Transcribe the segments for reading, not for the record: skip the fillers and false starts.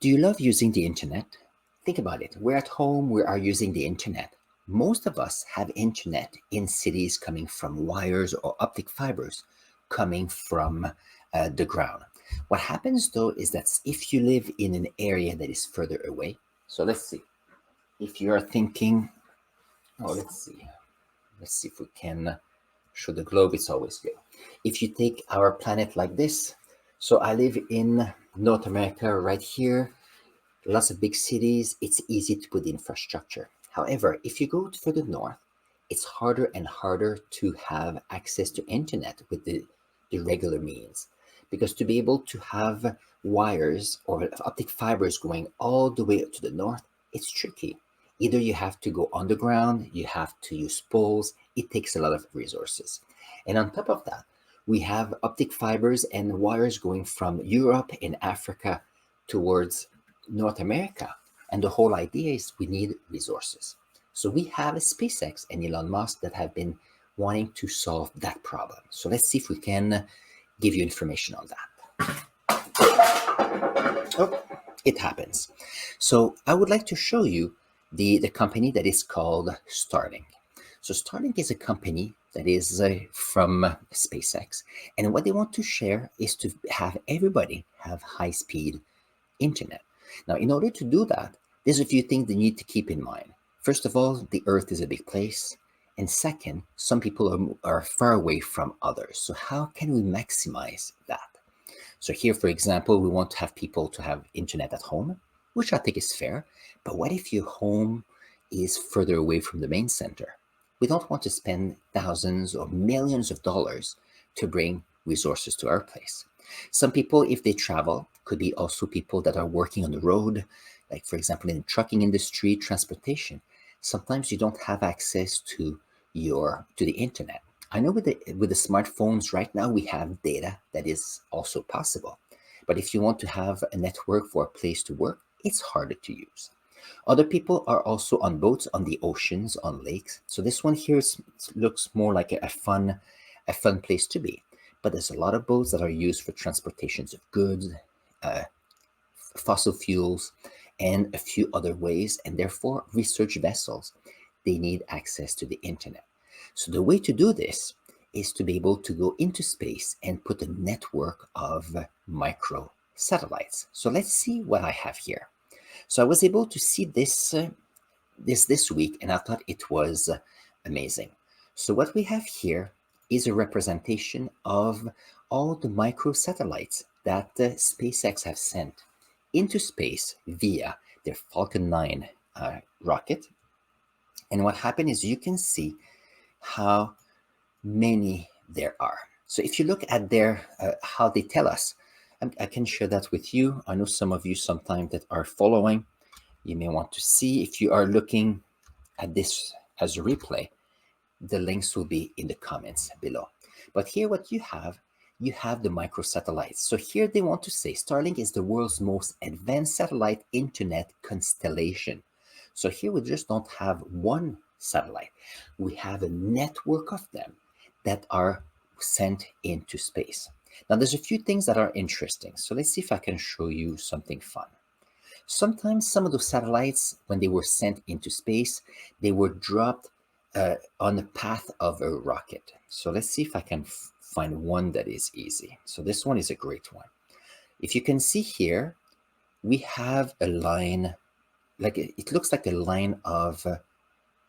Do you love using the internet? Think about it. We're at home, we are using the internet. Most of us have internet in cities coming from wires or optic fibers coming from the ground. What happens though is that if you live in an area that is further away, so let's see. If you are thinking, oh, let's see if we can show the globe, it's always good. If you take our planet like this, so I live in North America right here, lots of big cities, it's easy to put infrastructure. However, if you go further north, it's harder and harder to have access to internet with the regular means. Because to be able to have wires or optic fibers going all the way up to the north, it's tricky. Either you have to go underground, you have to use poles, it takes a lot of resources. And on top of that, we have optic fibers and wires going from Europe and Africa towards North America. And the whole idea is we need resources. So we have a SpaceX and Elon Musk that have been wanting to solve that problem. So let's see if we can give you information on that. Oh, it happens. So I would like to show you the company that is called Starlink. So Starlink is a company that is from SpaceX. And what they want to share is to have everybody have high-speed internet. Now, in order to do that, there's a few things they need to keep in mind. First of all, the Earth is a big place. And second, some people are far away from others. So how can we maximize that? So here, for example, we want to have people to have internet at home, which I think is fair. But what if your home is further away from the main center? We don't want to spend thousands or millions of dollars to bring resources to our place. Some people, if they travel, could be also people that are working on the road, like for example, in the trucking industry, transportation. Sometimes you don't have access to the internet. I know with the smartphones right now we have data that is also possible. But if you want to have a network for a place to work, it's harder to use. Other people are also on boats, on the oceans, on lakes. So this one here looks more like a fun place to be. But there's a lot of boats that are used for transportations of goods, uh, fossil fuels, and a few other ways. And therefore, research vessels, they need access to the internet. So the way to do this is to be able to go into space and put a network of micro satellites. So let's see what I have here. So I was able to see this week, and I thought it was amazing. So what we have here is a representation of all the microsatellites that SpaceX have sent into space via their Falcon 9 rocket. And what happened is you can see how many there are. So if you look at their how they tell us, I can share that with you. I know some of you sometimes that are following, you may want to see. If you are looking at this as a replay, the links will be in the comments below. But here what you have the microsatellites. So here they want to say Starlink is the world's most advanced satellite internet constellation. So here we just don't have one satellite. We have a network of them that are sent into space. Now there's a few things that are interesting. So let's see if I can show you something fun. Sometimes some of those satellites, when they were sent into space, they were dropped on the path of a rocket. So let's see if I can find one that is easy. So this one is a great one. If you can see here, we have a line, like it looks like a line of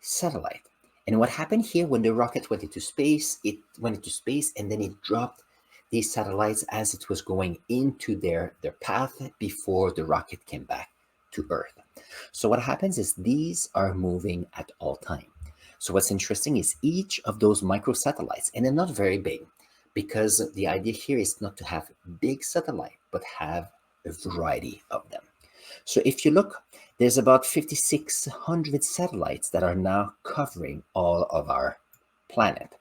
satellite. And what happened here when the rocket went into space, it went into space and then it dropped these satellites as it was going into their path before the rocket came back to Earth. So what happens is these are moving at all time. So what's interesting is each of those microsatellites, and they're not very big, because the idea here is not to have big satellite, but have a variety of them. So if you look, there's about 5,600 satellites that are now covering all of our planet.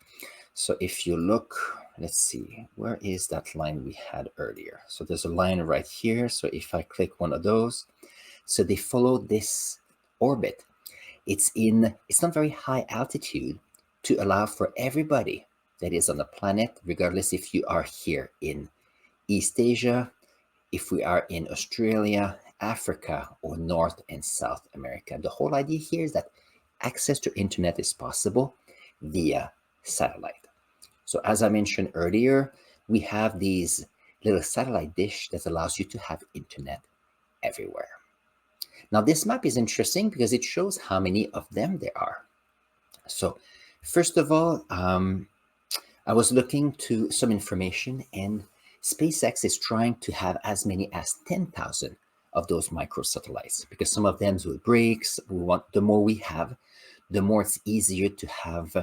So if you look, let's see, where is that line we had earlier? So there's a line right here. So if I click one of those, so they follow this orbit. It's not very high altitude to allow for everybody that is on the planet, regardless if you are here in East Asia, if we are in Australia, Africa or North and South America. The whole idea here is that access to internet is possible via satellite. So as I mentioned earlier, we have these little satellite dish that allows you to have internet everywhere. Now this map is interesting because it shows how many of them there are. So first of all, I was looking to some information, and SpaceX is trying to have as many as 10,000 of those microsatellites because some of them will break. We want, the more we have, the more it's easier to have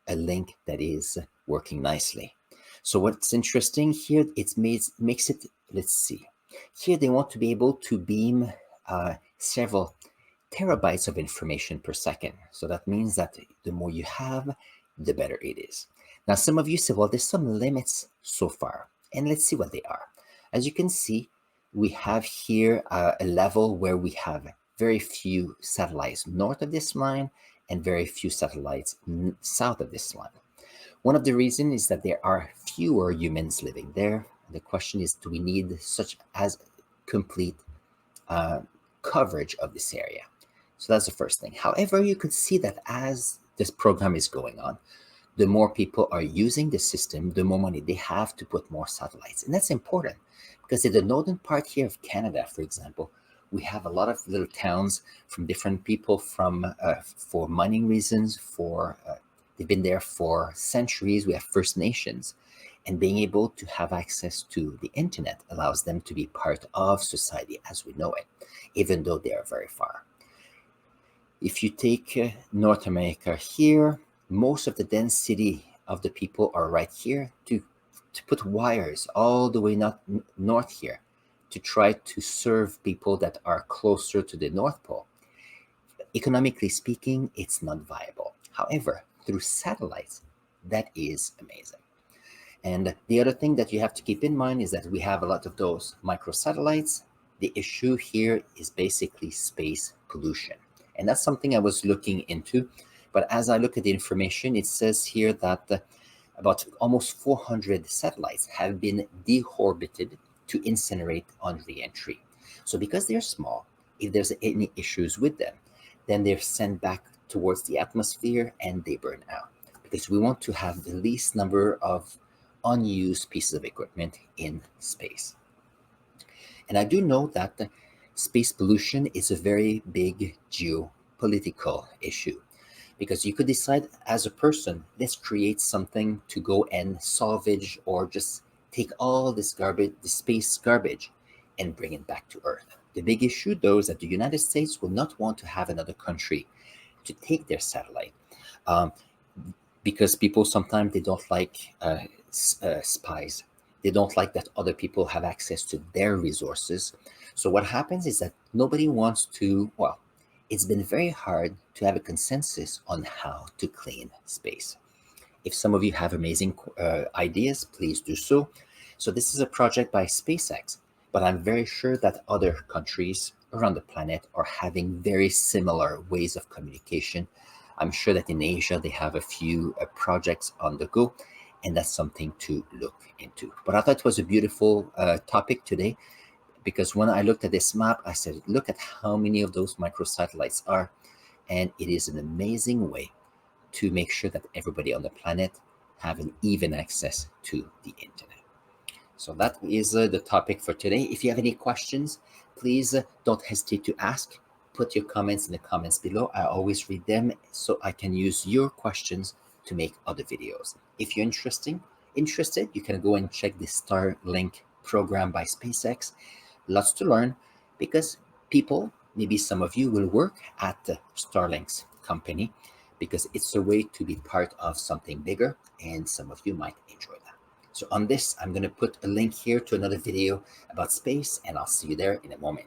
a link that is working nicely. So what's interesting here, makes it, let's see, here they want to be able to beam several terabytes of information per second. So that means that the more you have, the better it is. Now, some of you say, well, there's some limits so far, and let's see what they are. As you can see, we have here a level where we have very few satellites north of this line and very few satellites south of this line. One of the reasons is that there are fewer humans living there. The question is, do we need such as complete coverage of this area? So that's the first thing. However, you could see that as this program is going on, the more people are using the system, the more money they have to put more satellites. And that's important because in the northern part here of Canada, for example, we have a lot of little towns from different people from for mining reasons, they've been there for centuries. We have First Nations, and being able to have access to the internet allows them to be part of society as we know it, even though they are very far. If you take North America here, most of the density of the people are right here. To put wires all the way north here to try to serve people that are closer to the North Pole. Economically speaking, it's not viable. However, through satellites, that is amazing. And the other thing that you have to keep in mind is that we have a lot of those microsatellites. The issue here is basically space pollution. And that's something I was looking into. But as I look at the information, it says here that about almost 400 satellites have been deorbited to incinerate on re-entry. So because they're small, if there's any issues with them, then they're sent back towards the atmosphere and they burn out. Because we want to have the least number of unused pieces of equipment in space. And I do know that space pollution is a very big geopolitical issue. Because you could decide as a person, let's create something to go and salvage or just take all this garbage, the space garbage, and bring it back to Earth. The big issue, though, is that the United States will not want to have another country to take their satellite, because people sometimes they don't like spies. They don't like that other people have access to their resources. So what happens is that nobody wants to, well, it's been very hard to have a consensus on how to clean space. If some of you have amazing ideas, please do so. So this is a project by SpaceX, but I'm very sure that other countries around the planet are having very similar ways of communication. I'm sure that in Asia, they have a few projects on the go, and that's something to look into. But I thought it was a beautiful topic today, because when I looked at this map, I said, look at how many of those microsatellites are. And it is an amazing way to make sure that everybody on the planet have an even access to the internet. So that is the topic for today. If you have any questions, please don't hesitate to ask. Put your comments in the comments below. I always read them so I can use your questions to make other videos. If you're interested, you can go and check the Starlink program by SpaceX. Lots to learn because people, maybe some of you will work at the Starlink's company because it's a way to be part of something bigger, and some of you might enjoy that. So on this, I'm going to put a link here to another video about space, and I'll see you there in a moment.